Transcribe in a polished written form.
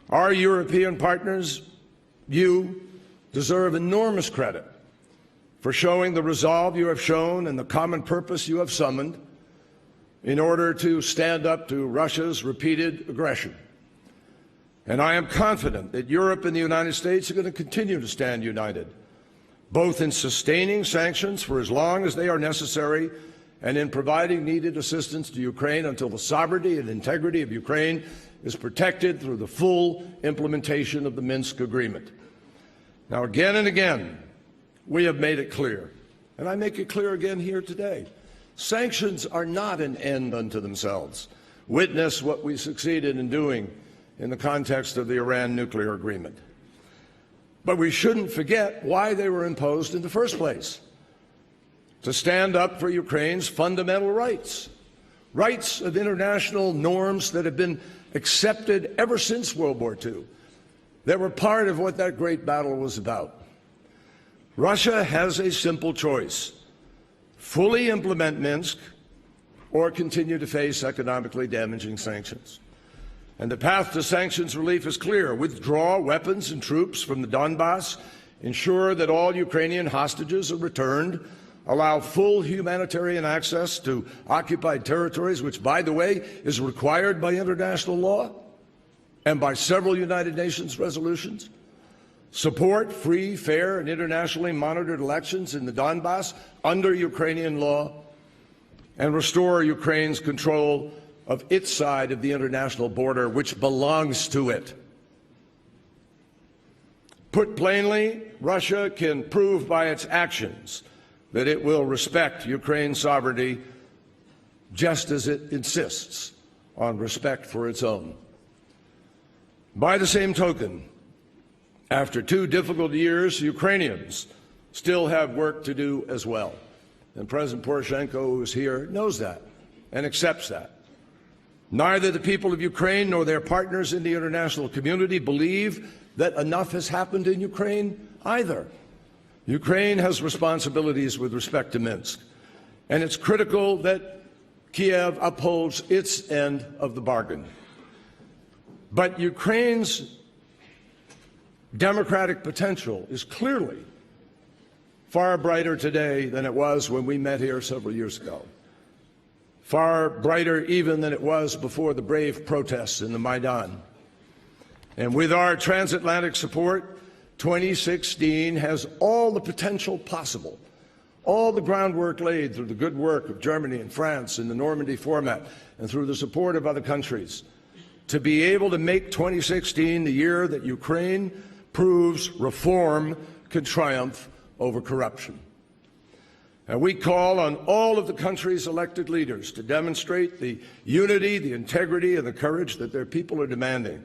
Our European partners, you deserve enormous credit for showing the resolve you have shown and the common purpose you have summoned in order to stand up to Russia's repeated aggression. And I am confident that Europe and the United States are going to continue to stand united, both in sustaining sanctions for as long as they are necessary and in providing needed assistance to Ukraine until the sovereignty and integrity of Ukraine is protected through the full implementation of the Minsk Agreement. Now, again and again, we have made it clear, and I make it clear again here today, sanctions are not an end unto themselves. Witness what we succeeded in doing in the context of the Iran nuclear agreement. But we shouldn't forget why they were imposed in the first place: to stand up for Ukraine's fundamental rights, rights of international norms that have been accepted ever since World War II, that were part of what that great battle was about. Russia has a simple choice: fully implement Minsk or continue to face economically damaging sanctions. And the path to sanctions relief is clear: withdraw weapons and troops from the Donbass, ensure that all Ukrainian hostages are returned, allow full humanitarian access to occupied territories, which, by the way, is required by international law and by several United Nations resolutions, support free, fair, and internationally monitored elections in the Donbass under Ukrainian law, and restore Ukraine's control of its side of the international border, which belongs to it. Put plainly, Russia can prove by its actions that it will respect Ukraine's sovereignty just as it insists on respect for its own. By the same token, after 2 difficult years, Ukrainians still have work to do as well. And President Poroshenko, who is here, knows that and accepts that. Neither the people of Ukraine nor their partners in the international community believe that enough has happened in Ukraine either. Ukraine has responsibilities with respect to Minsk, and it's critical that Kiev upholds its end of the bargain. But Ukraine's democratic potential is clearly far brighter today than it was when we met here several years ago, far brighter even than it was before the brave protests in the Maidan. And with our transatlantic support, 2016 has all the potential possible, all the groundwork laid through the good work of Germany and France in the Normandy format and through the support of other countries, to be able to make 2016 the year that Ukraine proves reform can triumph over corruption. And we call on all of the country's elected leaders to demonstrate the unity, the integrity, and the courage that their people are demanding,